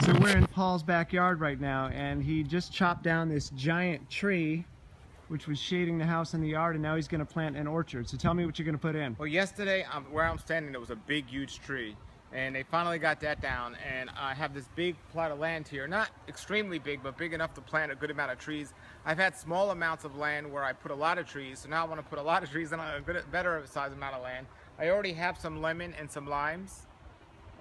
So we're in Paul's backyard right now, and he just chopped down this giant tree which was shading the house and the yard, and now he's going to plant an orchard. So tell me what you're going to put in. Well, yesterday, where I'm standing, there was a big, huge tree, and they finally got that down, and I have this big plot of land here, not extremely big, but big enough to plant a good amount of trees. I've had small amounts of land where I put a lot of trees, so now I want to put a lot of trees on a better size amount of land. I already have some lemon and some limes,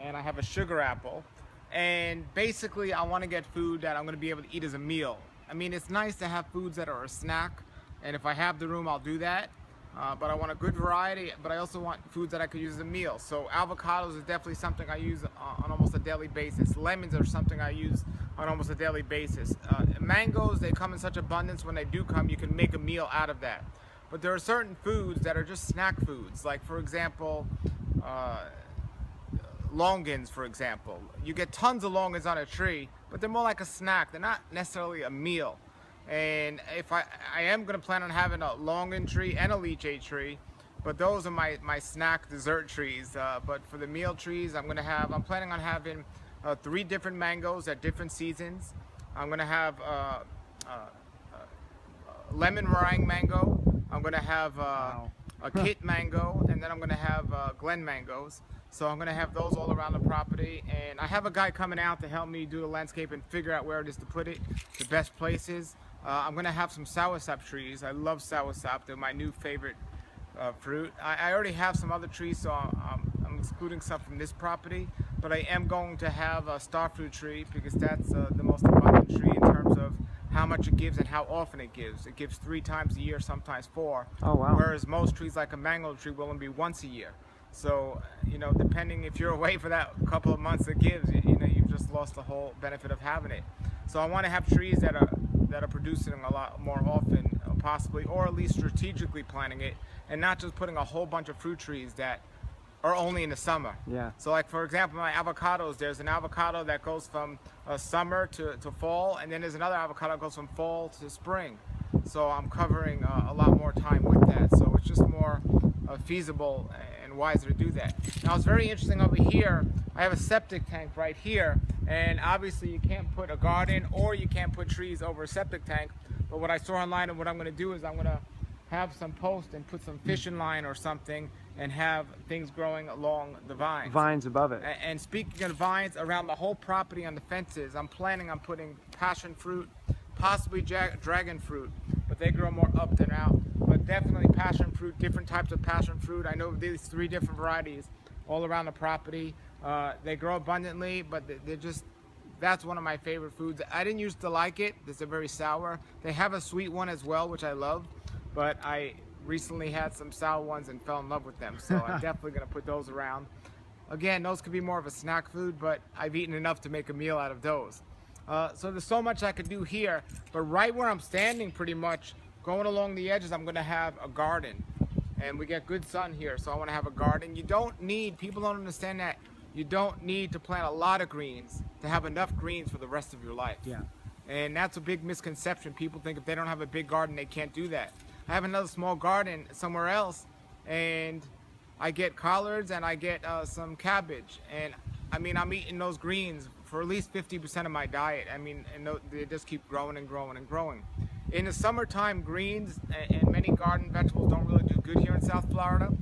and I have a sugar apple, and basically I want to get food that I'm going to be able to eat as a meal. I mean, it's nice to have foods that are a snack, and if I have the room, I'll do that. But I want a good variety, but I also want foods that I could use as a meal. So avocados is definitely something I use on almost a daily basis. Lemons are something I use on almost a daily basis. Mangoes, they come in such abundance. When they do come, you can make a meal out of that. But there are certain foods that are just snack foods, like, for example, longans, for example. You get tons of longans on a tree, but they're more like a snack. They're not necessarily a meal. And if I am going to plan on having a longan tree and a lychee tree, but those are my snack dessert trees. But for the meal trees, I'm planning on having 3 different mangoes at different seasons. I'm going to have lemon meringue mango. I'm going to have a kit mango, and then I'm going to have Glen mangoes. So I'm going to have those all around the property, and I have a guy coming out to help me do the landscape and figure out where it is to put it, the best places. I'm going to have some soursop trees. I love soursop. They're my new favorite fruit. I already have some other trees, so I'm excluding some from this property, but I am going to have a starfruit tree because that's the most abundant tree in terms of how much it gives and how often it gives. It gives 3 times a year, sometimes 4. Oh, wow. Whereas most trees like a mango tree will only be once a year. So, you know, depending if you're away for that couple of months it gives, you know, you've just lost the whole benefit of having it. So I want to have trees that are producing a lot more often, possibly, or at least strategically planting it, and not just putting a whole bunch of fruit trees that are only in the summer. Yeah. So, like, for example, my avocados, there's an avocado that goes from summer to fall, and then there's another avocado that goes from fall to spring. So I'm covering a lot more time with that. So it's just more feasible and wiser to do that. Now, it's very interesting over here. I have a septic tank right here, and obviously you can't put a garden or you can't put trees over a septic tank. But what I saw online and what I'm going to do is I'm going to have some posts and put some fishing line or something and have things growing along the vines. Vines above it. And speaking of vines, around the whole property on the fences, I'm planning on putting passion fruit, possibly dragon fruit, but they grow more up than out. But definitely passion fruit, different types of passion fruit. I know these 3 different varieties all around the property. They grow abundantly, but they're just, that's one of my favorite foods. I didn't used to like it. They're very sour. They have a sweet one as well, which I love, but I recently had some sour ones and fell in love with them. So I'm definitely going to put those around. Again, those could be more of a snack food, but I've eaten enough to make a meal out of those. So there's so much I could do here, but right where I'm standing pretty much, going along the edges, I'm going to have a garden. And we get good sun here, so I want to have a garden. You don't need, people don't understand that, you don't need to plant a lot of greens to have enough greens for the rest of your life. Yeah. And that's a big misconception. People think if they don't have a big garden, they can't do that. I have another small garden somewhere else, and I get collards and I get some cabbage. And I mean, I'm eating those greens for at least 50% of my diet. I mean, and they just keep growing and growing and growing. In the summertime, greens and many garden vegetables don't really do good here in South Florida.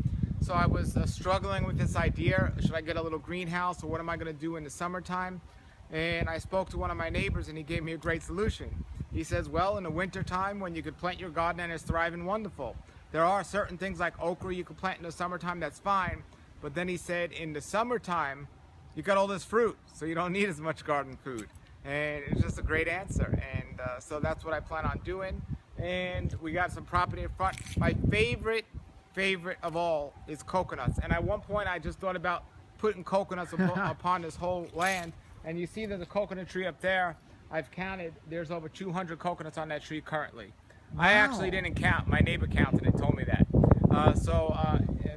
So I was struggling with this idea. Should I get a little greenhouse, or what am I going to do in the summertime? And I spoke to one of my neighbors, and he gave me a great solution. He says, well, in the wintertime, when you could plant your garden and it's thriving, wonderful. There are certain things like okra you could plant in the summertime, that's fine. But then he said, in the summertime, you got all this fruit, so you don't need as much garden food. And it's just a great answer. And so that's what I plan on doing. And we got some property in front. My favorite of all is coconuts. And at one point, I just thought about putting coconuts upon this whole land. And you see there's a coconut tree up there. I've counted, there's over 200 coconuts on that tree currently. Wow. I actually didn't count. My neighbor counted and told me that.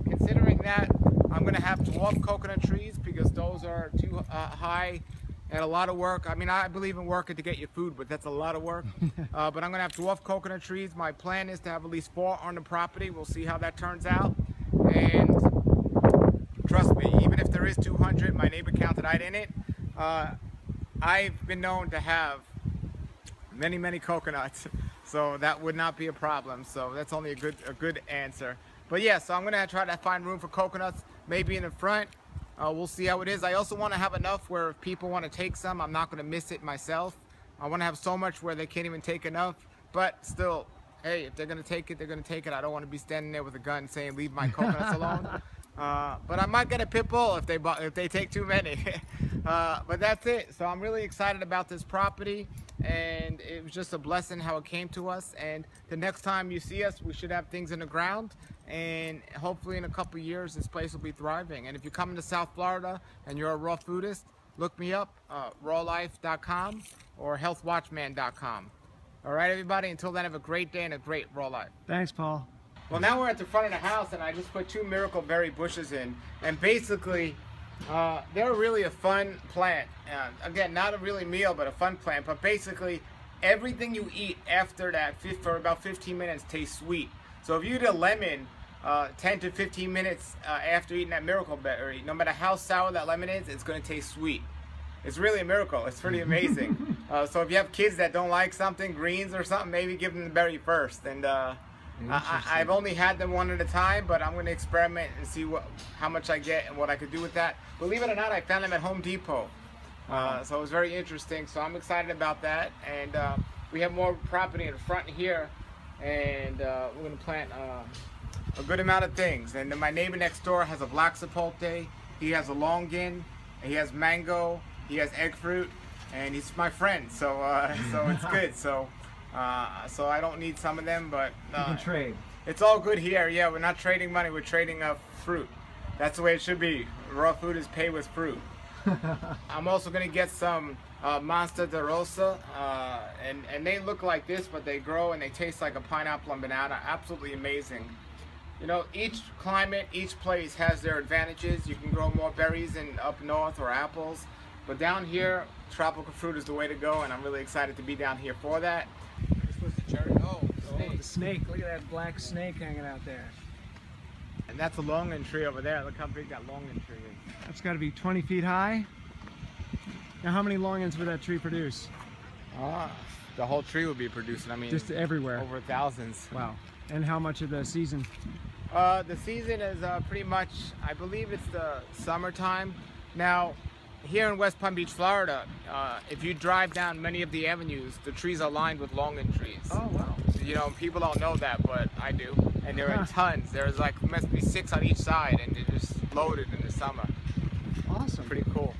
Considering that, I'm going to have dwarf coconut trees because those are too high and a lot of work. I mean, I believe in working to get your food, but that's a lot of work. But I'm going to have dwarf coconut trees. My plan is to have at least 4 on the property. We'll see how that turns out. And trust me, even if there is 200, my neighbor counted, I didn't. I've been known to have many coconuts, so that would not be a problem. So that's only a good answer. But yeah, so I'm gonna try to find room for coconuts, maybe in the front. We'll see how it is. I also want to have enough where if people want to take some, I'm not gonna miss it myself. I want to have so much where they can't even take enough, but still, hey, if they're gonna take it, they're gonna take it. I don't want to be standing there with a gun saying leave my coconuts alone. But I might get a pit bull if they take too many. But that's it. So I'm really excited about this property, and it was just a blessing how it came to us. And the next time you see us, we should have things in the ground, and hopefully in a couple years this place will be thriving. And if you're coming to South Florida and you're a raw foodist, look me up, rawlife.com or healthwatchman.com. All right, everybody, until then, have a great day and a great raw life. Thanks, Paul. Well, now we're at the front of the house, and I just put 2 miracle berry bushes in, and basically they're really a fun plant. Again, not a really meal, but a fun plant. But basically everything you eat after that for about 15 minutes tastes sweet. So if you eat a lemon 10 to 15 minutes after eating that miracle berry, no matter how sour that lemon is, it's going to taste sweet. It's really a miracle. It's pretty amazing. So if you have kids that don't like something, greens or something, maybe give them the berry first. And I've only had them one at a time, but I'm going to experiment and see how much I get and what I could do with that. Believe it or not, I found them at Home Depot. So it was very interesting. So I'm excited about that. And we have more property in the front here, and we're going to plant a good amount of things. And then my neighbor next door has a black chipotle. He has a longan. He has mango. He has egg fruit, and he's my friend. So so it's good. So I don't need some of them, but you can trade. It's all good here. Yeah, we're not trading money. We're trading fruit. That's the way it should be. Raw food is paid with fruit. I'm also gonna get some Monster de Rosa, and they look like this, but they grow and they taste like a pineapple and banana. Absolutely amazing. You know, each climate, each place has their advantages. You can grow more berries in up north or apples, but down here, tropical fruit is the way to go, and I'm really excited to be down here for that. Oh, the snake. Look at that black snake hanging out there. And that's a longan tree over there. Look how big that longan tree is. That's got to be 20 feet high. Now, how many longans would that tree produce? The whole tree would be producing. I mean, just everywhere. Over thousands. Wow. And how much of the season? The season is pretty much, I believe it's the summertime. Now, here in West Palm Beach, Florida, if you drive down many of the avenues, the trees are lined with longan trees. Oh, wow. You know, people don't know that, but I do. And there are tons. There's like, must be 6 on each side, and they're just loaded in the summer. Awesome. Pretty cool.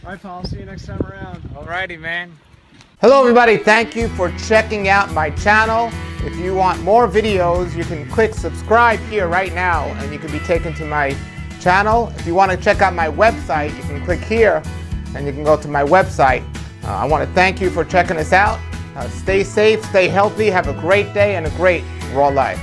All right, Paul. See you next time around. Alrighty, man. Hello, everybody. Thank you for checking out my channel. If you want more videos, you can click subscribe here right now, and you can be taken to my channel. If you want to check out my website, you can click here, and you can go to my website. I want to thank you for checking us out. Stay safe, stay healthy, have a great day, and a great raw life.